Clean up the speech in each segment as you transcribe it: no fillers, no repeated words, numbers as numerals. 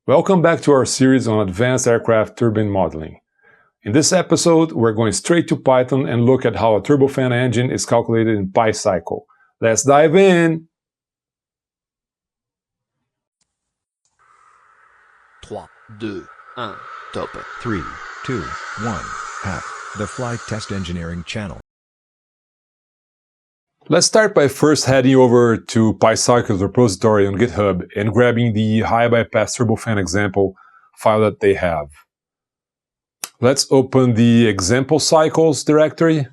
Welcome back to our series on advanced aircraft turbine modeling. In this episode, we're going straight to Python and look at how a turbofan engine is calculated in pyCycle. Let's dive in! 3, 2, 1, top. 3, 2, 1, half, the Flight Test Engineering channel. Let's start by first heading over to pyCycle's repository on Github and grabbing the high bypass turbofan example file that they have. Let's open the example cycles directory,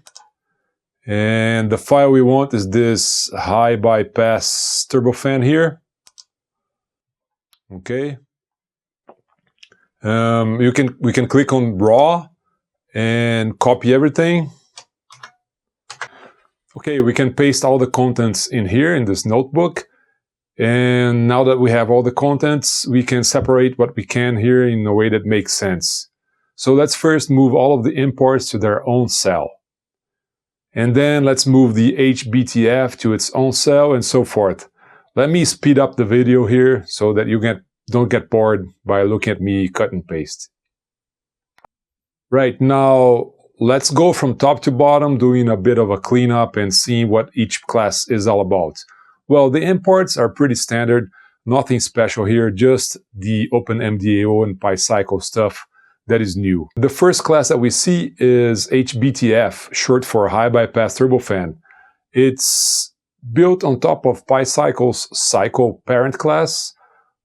and the file we want is this high bypass turbofan here. Okay. We can click on raw and copy everything. Okay, we can paste all the contents in here in this notebook. And now that we have all the contents, we can separate what we can here in a way that makes sense. So let's first move all of the imports to their own cell. And then let's move the HBTF to its own cell and so forth. Let me speed up the video here so that you don't get bored by looking at me cut and paste. Right, now let's go from top to bottom, doing a bit of a cleanup and seeing what each class is all about. Well, the imports are pretty standard, nothing special here, just the OpenMDAO and pyCycle stuff that is new. The first class that we see is HBTF, short for High Bypass Turbofan. It's built on top of pyCycle's cycle parent class,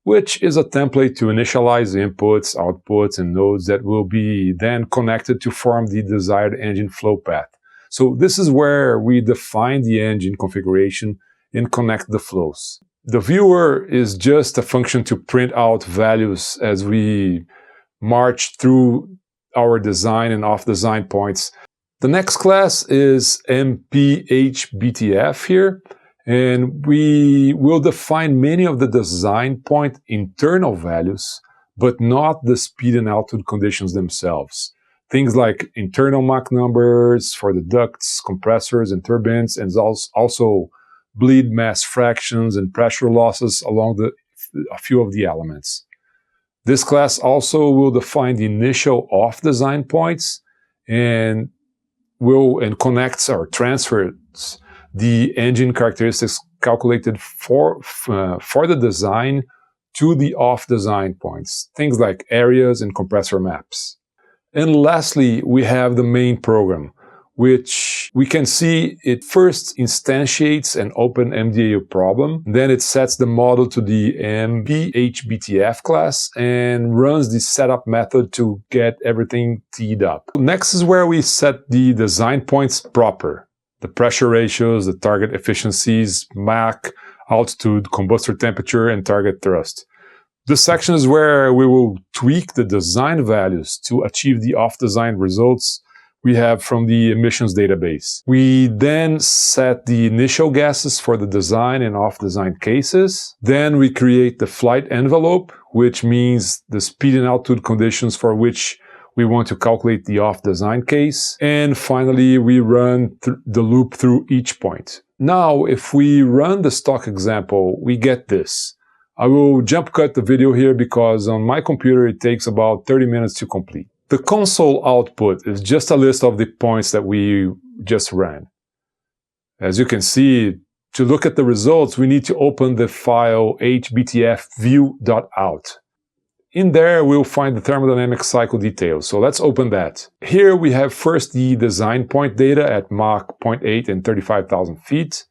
which is a template to initialize inputs, outputs, and nodes that will be then connected to form the desired engine flow path. So this is where we define the engine configuration and connect the flows. The viewer is just a function to print out values as we march through our design and off-design points. The next class is MPHBTF here. And we will define many of the design point internal values, but not the speed and altitude conditions themselves. Things like internal Mach numbers for the ducts, compressors, and turbines, and also bleed mass fractions and pressure losses along a few of the elements. This class also will define the initial off-design points and connects or transfers the engine characteristics calculated for the design to the off-design points, things like areas and compressor maps. And lastly, we have the main program, which we can see it first instantiates an OpenMDAO problem, then it sets the model to the MPHBTF class and runs the setup method to get everything teed up. Next is where we set the design points proper. The pressure ratios, the target efficiencies, Mach, altitude, combustor temperature, and target thrust. This section is where we will tweak the design values to achieve the off-design results we have from the emissions database. We then set the initial gases for the design and off-design cases. Then we create the flight envelope, which means the speed and altitude conditions for which we want to calculate the off-design case. And finally, we run the loop through each point. Now, if we run the stock example, we get this. I will jump cut the video here because on my computer it takes about 30 minutes to complete. The console output is just a list of the points that we just ran. As you can see, to look at the results, we need to open the file hbtfview.out. In there, we'll find the thermodynamic cycle details. So let's open that. Here we have first the design point data at Mach 0.8 and 35,000 feet.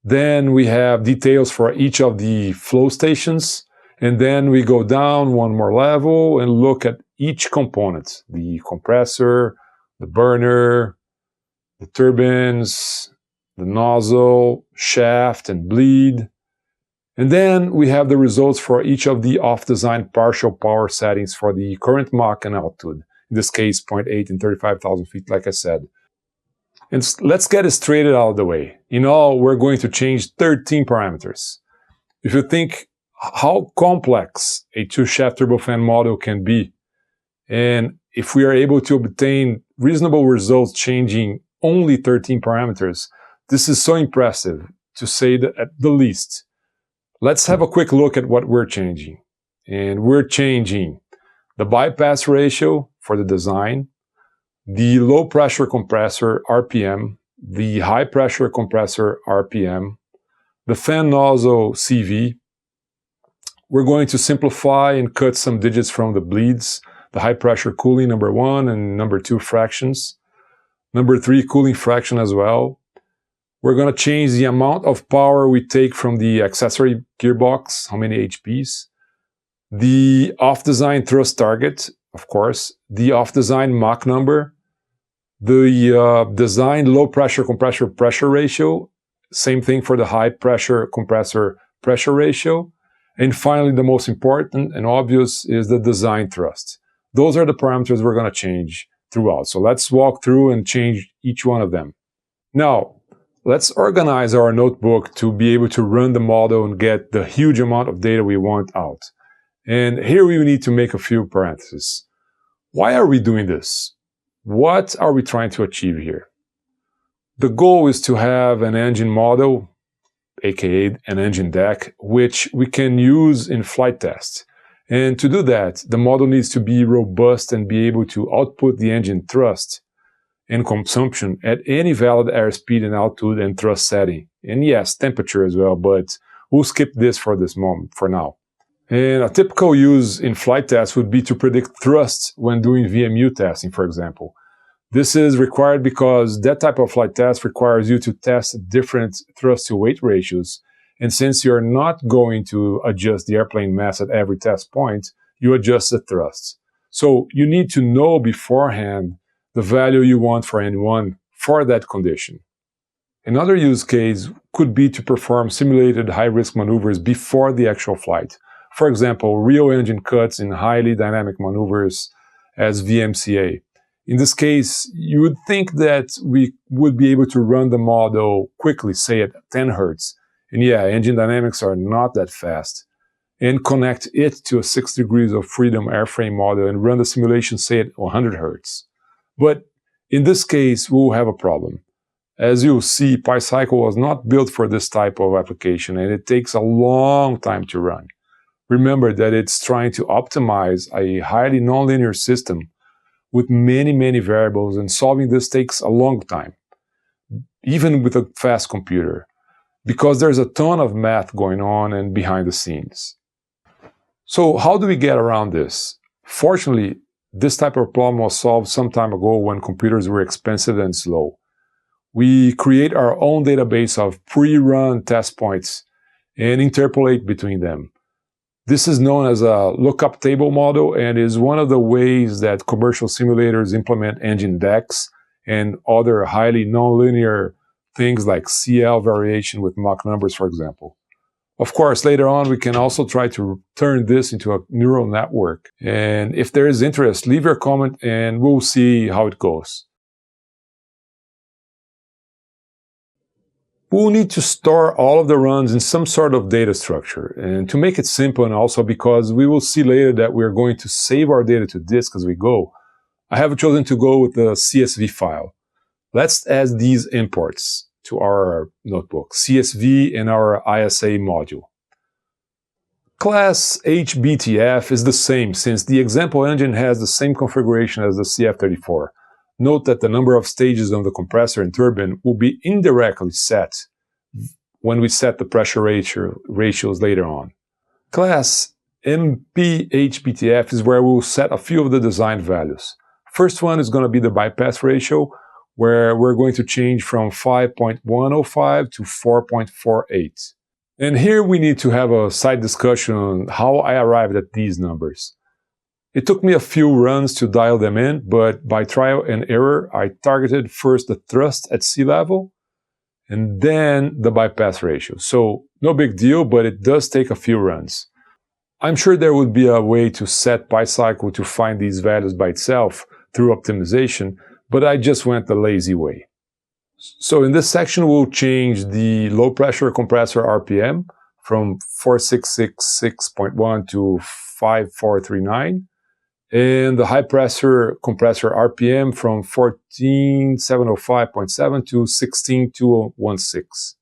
Then we have details for each of the flow stations. And then we go down one more level and look at each component. The compressor, the burner, the turbines, the nozzle, shaft, and bleed. And then we have the results for each of the off-design partial power settings for the current Mach and altitude. In this case, 0.8 and 35,000 feet, like I said. And let's get it straight out of the way. In all, we're going to change 13 parameters. If you think how complex a two-shaft turbofan model can be, and if we are able to obtain reasonable results changing only 13 parameters, this is so impressive, to say that at the least. Let's have a quick look at what we're changing. And we're changing the bypass ratio for the design, the low pressure compressor RPM, the high pressure compressor RPM, the fan nozzle CV. We're going to simplify and cut some digits from the bleeds, the high pressure cooling number 1 and number 2 fractions, number 3 cooling fraction as well. We're going to change the amount of power we take from the accessory gearbox, how many HPs, the off-design thrust target, of course, the off-design Mach number, the design low-pressure compressor pressure ratio, same thing for the high-pressure compressor pressure ratio, and finally, the most important and obvious is the design thrust. Those are the parameters we're going to change throughout. So let's walk through and change each one of them. Now, let's organize our notebook to be able to run the model and get the huge amount of data we want out. And here we need to make a few parentheses. Why are we doing this? What are we trying to achieve here? The goal is to have an engine model, aka an engine deck, which we can use in flight tests. And to do that, the model needs to be robust and be able to output the engine thrust and consumption at any valid airspeed and altitude and thrust setting. And yes, temperature as well, but we'll skip this for this moment, for now. And a typical use in flight tests would be to predict thrust when doing VMU testing, for example. This is required because that type of flight test requires you to test different thrust to weight ratios. And since you're not going to adjust the airplane mass at every test point, you adjust the thrust. So you need to know beforehand the value you want for N1 for that condition. Another use case could be to perform simulated high-risk maneuvers before the actual flight. For example, real engine cuts in highly dynamic maneuvers as VMCA. In this case, you would think that we would be able to run the model quickly, say at 10 Hertz. And yeah, engine dynamics are not that fast. And connect it to a 6 degrees of freedom airframe model and run the simulation, say at 100 Hertz. But in this case, we'll have a problem. As you'll see, pyCycle was not built for this type of application, and it takes a long time to run. Remember that it's trying to optimize a highly nonlinear system with many variables, and solving this takes a long time, even with a fast computer, because there's a ton of math going on and behind the scenes. So how do we get around this? Fortunately, this type of problem was solved some time ago when computers were expensive and slow. We create our own database of pre-run test points and interpolate between them. This is known as a lookup table model and is one of the ways that commercial simulators implement engine decks and other highly nonlinear things like CL variation with Mach numbers, for example. Of course, later on, we can also try to turn this into a neural network. And if there is interest, leave your comment and we'll see how it goes. We'll need to store all of the runs in some sort of data structure. And to make it simple, and also because we will see later that we're going to save our data to disk as we go, I have chosen to go with the CSV file. Let's add these imports to our notebook, CSV and our ISA module. Class HBTF is the same since the example engine has the same configuration as the CF34. Note that the number of stages on the compressor and turbine will be indirectly set when we set the pressure ratios later on. Class MPHBTF is where we'll set a few of the design values. First one is going to be the bypass ratio, where we're going to change from 5.105 to 4.48. And here we need to have a side discussion on how I arrived at these numbers. It took me a few runs to dial them in, but by trial and error, I targeted first the thrust at sea level and then the bypass ratio. So no big deal, but it does take a few runs. I'm sure there would be a way to set pyCycle to find these values by itself through optimization, but I just went the lazy way. So in this section, we'll change the low pressure compressor RPM from 4666.1 to 5439. And the high pressure compressor RPM from 14705.7 to 16216.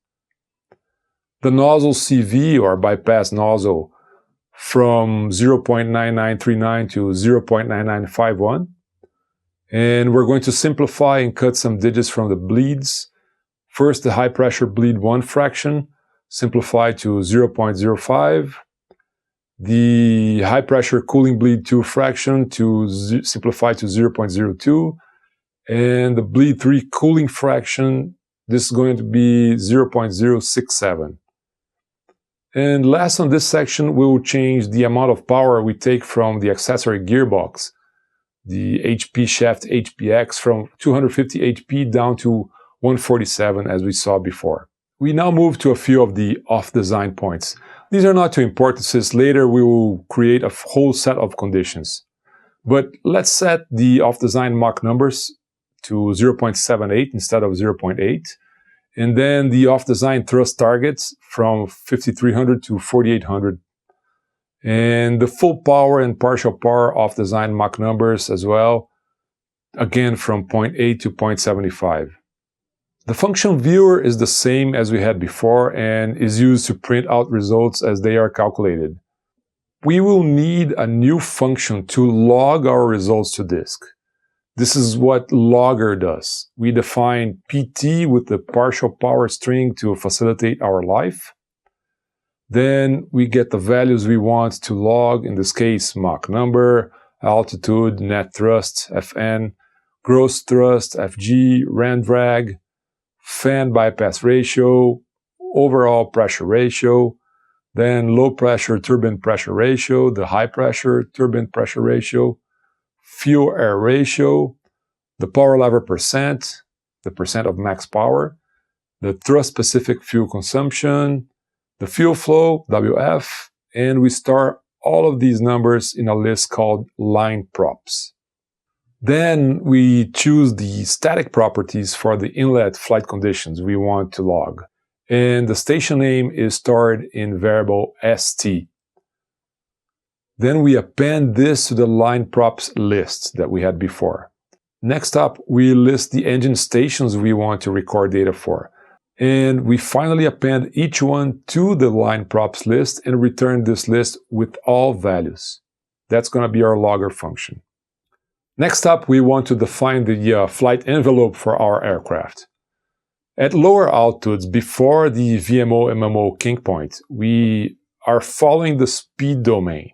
The nozzle CV or bypass nozzle from 0.9939 to 0.9951. And we're going to simplify and cut some digits from the bleeds. First, the high pressure bleed 1 fraction, simplify to 0.05. The high pressure cooling bleed 2 fraction to simplify to 0.02. And the bleed 3 cooling fraction, this is going to be 0.067. And last on this section, we will change the amount of power we take from the accessory gearbox, the HP shaft HPX, from 250 HP down to 147 as we saw before. We now move to a few of the off-design points. These are not too important since later we will create a whole set of conditions. But let's set the off-design Mach numbers to 0.78 instead of 0.8. And then the off-design thrust targets from 5300 to 4800. And the full power and partial power off-design Mach numbers as well, again from 0.8 to 0.75. The function viewer is the same as we had before and is used to print out results as they are calculated. We will need a new function to log our results to disk. This is what logger does. We define PT with the partial power string to facilitate our life. Then we get the values we want to log, in this case Mach number, altitude, net thrust, Fn, gross thrust, Fg, ran drag, fan bypass ratio, overall pressure ratio, then low pressure turbine pressure ratio, the high pressure turbine pressure ratio, fuel air ratio, the power lever percent, the percent of max power, the thrust specific fuel consumption, the fuel flow, WF, and we store all of these numbers in a list called line props. Then we choose the static properties for the inlet flight conditions we want to log. And the station name is stored in variable st. Then we append this to the line props list that we had before. Next up, we list the engine stations we want to record data for. And we finally append each one to the line props list and return this list with all values. That's going to be our logger function. Next up, we want to define the flight envelope for our aircraft. At lower altitudes, before the VMO-MMO kink point, we are following the speed domain.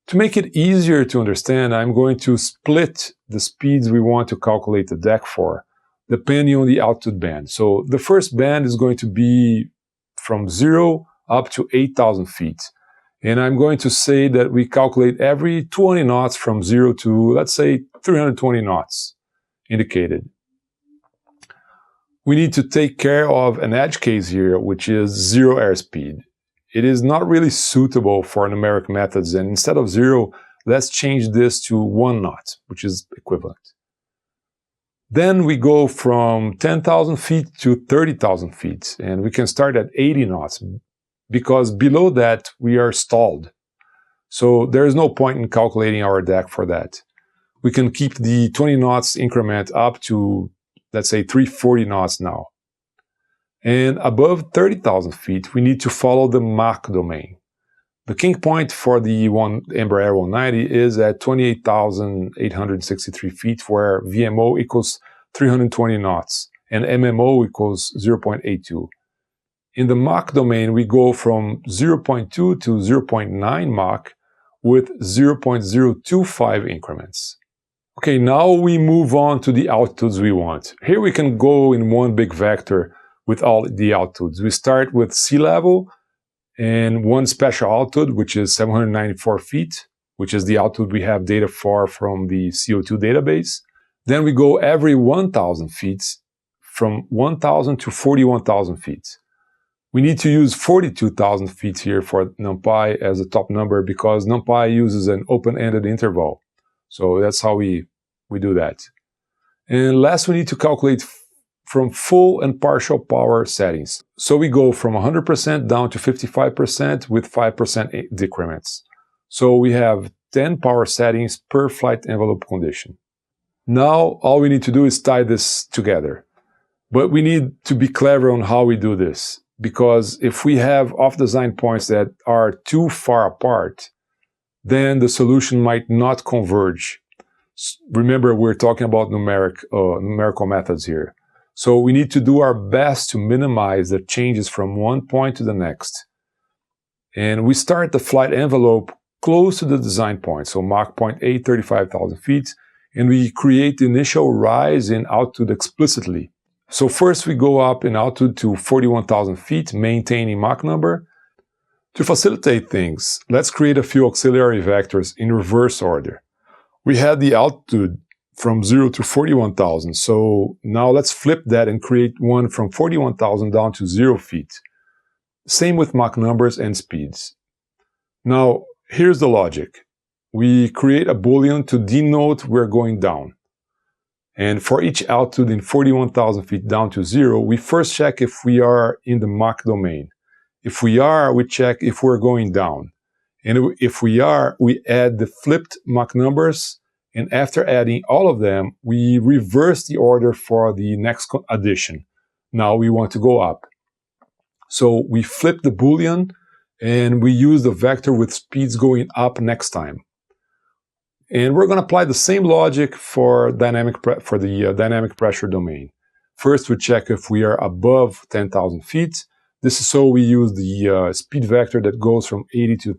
To make it easier to understand, I'm going to split the speeds we want to calculate the deck for, depending on the altitude band. So the first band is going to be from 0 up to 8,000 feet. And I'm going to say that we calculate every 20 knots from 0 to, let's say, 320 knots indicated. We need to take care of an edge case here, which is 0 airspeed. It is not really suitable for numeric methods, and instead of 0, let's change this to 1 knot, which is equivalent. Then we go from 10,000 feet to 30,000 feet, and we can start at 80 knots, because below that we are stalled. So there is no point in calculating our deck for that. We can keep the 20 knots increment up to, let's say, 340 knots now. And above 30,000 feet, we need to follow the Mach domain. The kink point for the Embraer 190 is at 28,863 feet, where VMO equals 320 knots and MMO equals 0.82. In the Mach domain, we go from 0.2 to 0.9 Mach with 0.025 increments. Okay, now we move on to the altitudes we want. Here we can go in one big vector with all the altitudes. We start with sea level and one special altitude, which is 794 feet, which is the altitude we have data for from the CO2 database. Then we go every 1,000 feet, from 1,000 to 41,000 feet. We need to use 42,000 feet here for NumPy as a top number because NumPy uses an open-ended interval. So that's how we do that. And last, we need to calculate from full and partial power settings. So we go from 100% down to 55% with 5% decrements. So we have 10 power settings per flight envelope condition. Now, all we need to do is tie this together. But we need to be clever on how we do this. because if we have off-design points that are too far apart, then the solution might not converge. Remember, we're talking about numerical methods here. So we need to do our best to minimize the changes from one point to the next. And we start the flight envelope close to the design point, so Mach point A, 35,000 feet, and we create the initial rise in altitude explicitly. So first we go up in altitude to 41,000 feet, maintaining Mach number. To facilitate things, let's create a few auxiliary vectors in reverse order. We had the altitude from 0 to 41,000, so now let's flip that and create one from 41,000 down to 0 feet. Same with Mach numbers and speeds. Now, here's the logic. We create a boolean to denote we're going down. And for each altitude in 41,000 feet down to 0, we first check if we are in the Mach domain. If we are, we check if we're going down. And if we are, we add the flipped Mach numbers, and after adding all of them, we reverse the order for the next addition. Now we want to go up. So we flip the Boolean, and we use the vector with speeds going up next time. And we're going to apply the same logic for the dynamic pressure domain. First, we check if we are above 10,000 feet. This is so we use the speed vector that goes from 80 to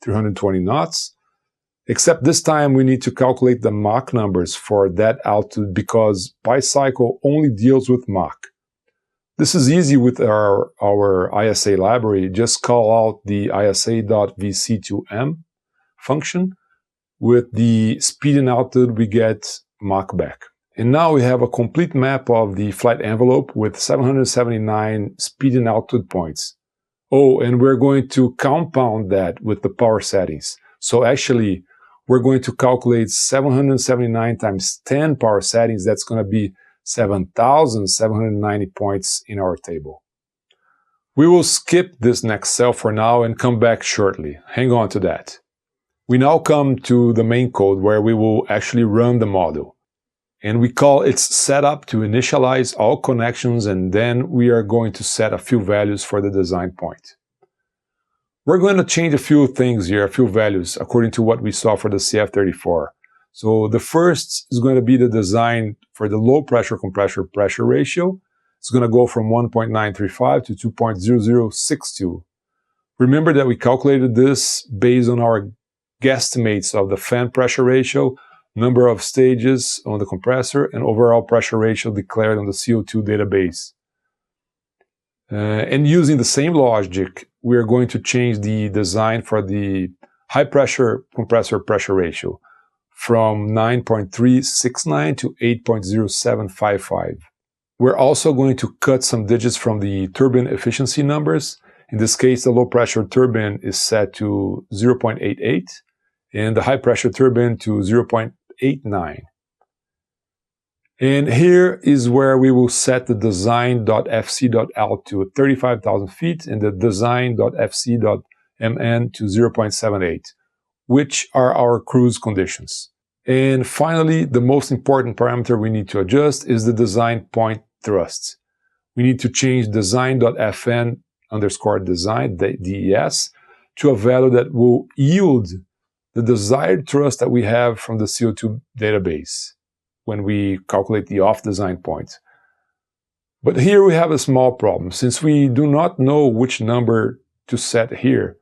320 knots. Except this time we need to calculate the Mach numbers for that altitude because pyCycle only deals with Mach. This is easy with our ISA library. Just call out the isa.vc2m function. With the speed and altitude, we get Mach back. And now we have a complete map of the flight envelope with 779 speed and altitude points. Oh, and we're going to compound that with the power settings. So actually, we're going to calculate 779 times 10 power settings. That's going to be 7,790 points in our table. We will skip this next cell for now and come back shortly. Hang on to that. We now come to the main code where we will actually run the model. And we call its setup to initialize all connections, and then we are going to set a few values for the design point. We're going to change a few things here, a few values, according to what we saw for the CF34. So the first is going to be the design for the low pressure compressor pressure ratio. It's going to go from 1.935 to 2.0062. Remember that we calculated this based on our guesstimates of the fan pressure ratio, number of stages on the compressor, and overall pressure ratio declared on the CO2 database. And using the same logic, we are going to change the design for the high pressure compressor pressure ratio from 9.369 to 8.0755. We're also going to cut some digits from the turbine efficiency numbers. In this case, the low pressure turbine is set to 0.88 and the high pressure turbine to 0.89. And here is where we will set the design.fc.alt to 35,000 feet and the design.fc.mn to 0.78, which are our cruise conditions. And finally, the most important parameter we need to adjust is the design point thrust. We need to change design.fn_design, DES, to a value that will yield the desired thrust that we have from the CO2 database when we calculate the off-design point. But here we have a small problem. Since we do not know which number to set here,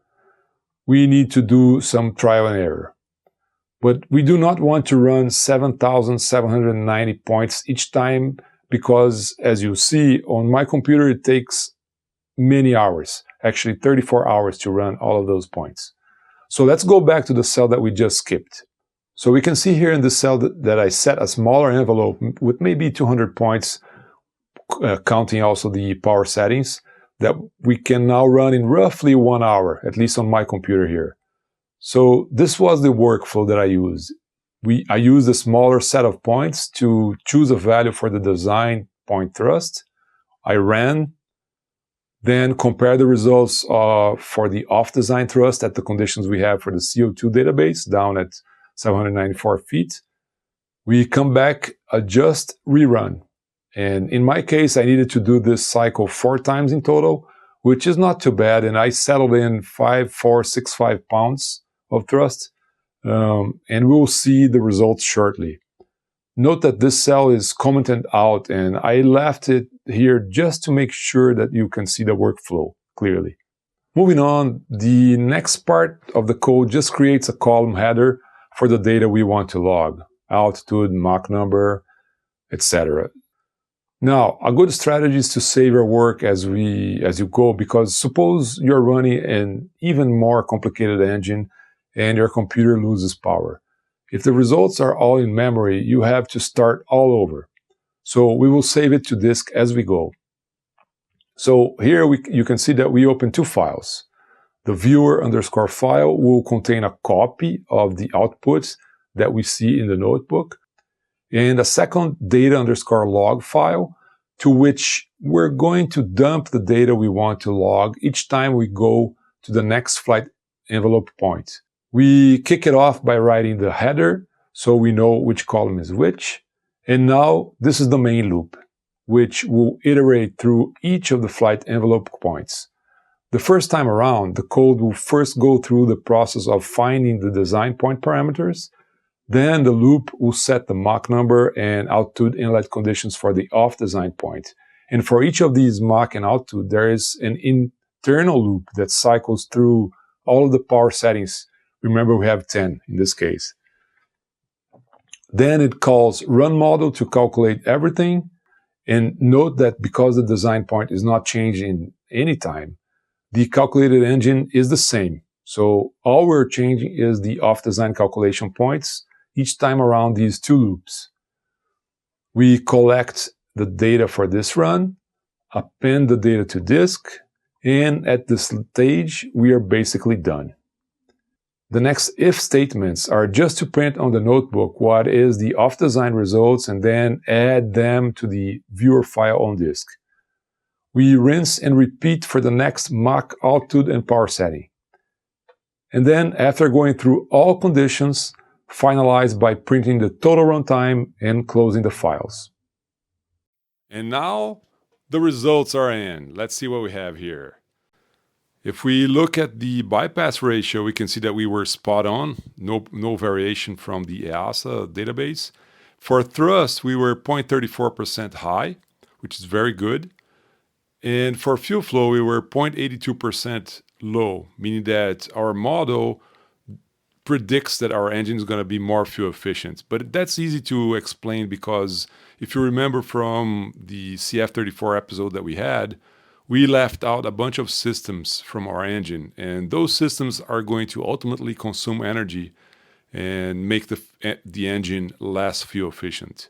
we need to do some trial and error. But we do not want to run 7,790 points each time because, as you see, on my computer it takes many hours, actually 34 hours to run all of those points. So let's go back to the cell that we just skipped. So we can see here in this cell that I set a smaller envelope with maybe 200 points, counting also the power settings, that we can now run in roughly 1 hour, at least on my computer here. So this was the workflow that I used. I used a smaller set of points to choose a value for the design point thrust. I ran, then compare the results for the off-design thrust at the conditions we have for the CO2 database down at 794 feet. We come back, adjust, rerun. And in my case, I needed to do this cycle 4 times in total, which is not too bad. And I settled in 5,465 pounds of thrust. And we'll see the results shortly. Note that this cell is commented out, and I left it here just to make sure that you can see the workflow clearly. Moving on, the next part of the code just creates a column header for the data we want to log, altitude, Mach number, etc. Now, a good strategy is to save your work as you go, because suppose you're running an even more complicated engine and your computer loses power. If the results are all in memory, you have to start all over. So we will save it to disk as we go. So here you can see that we open 2 files. The viewer_file will contain a copy of the outputs that we see in the notebook, and a second data_log file to which we're going to dump the data we want to log each time we go to the next flight envelope point. We kick it off by writing the header so we know which column is which. And now this is the main loop, which will iterate through each of the flight envelope points. The first time around, the code will first go through the process of finding the design point parameters. Then the loop will set the Mach number and altitude inlet conditions for the off design point. And for each of these Mach and altitude, there is an internal loop that cycles through all of the power settings. Remember, we have 10 in this case. Then it calls run model to calculate everything. And note that because the design point is not changing any time, the calculated engine is the same. So all we're changing is the off-design calculation points each time around these 2 loops. We collect the data for this run, append the data to disk, and at this stage, we are basically done. The next if statements are just to print on the notebook what is the off-design results and then add them to the viewer file on disk. We rinse and repeat for the next Mach, altitude, and power setting. And then, after going through all conditions, finalize by printing the total runtime and closing the files. And now, the results are in. Let's see what we have here. If we look at the bypass ratio, we can see that we were spot on, no variation from the EASA database. For thrust, we were 0.34% high, which is very good. And for fuel flow, we were 0.82% low, meaning that our model predicts that our engine is going to be more fuel efficient. But that's easy to explain because if you remember from the CF34 episode that we had, we left out a bunch of systems from our engine, and those systems are going to ultimately consume energy and make the engine less fuel efficient.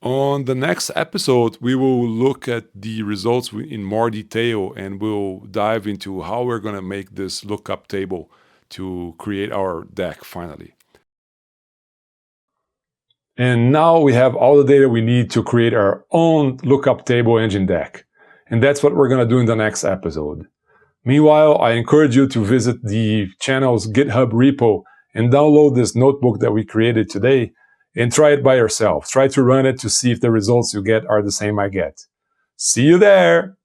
On the next episode, we will look at the results in more detail, and we'll dive into how we're going to make this lookup table to create our deck finally. And now we have all the data we need to create our own lookup table engine deck. And that's what we're going to do in the next episode. Meanwhile, I encourage you to visit the channel's GitHub repo and download this notebook that we created today and try it by yourself. Try to run it to see if the results you get are the same I get. See you there!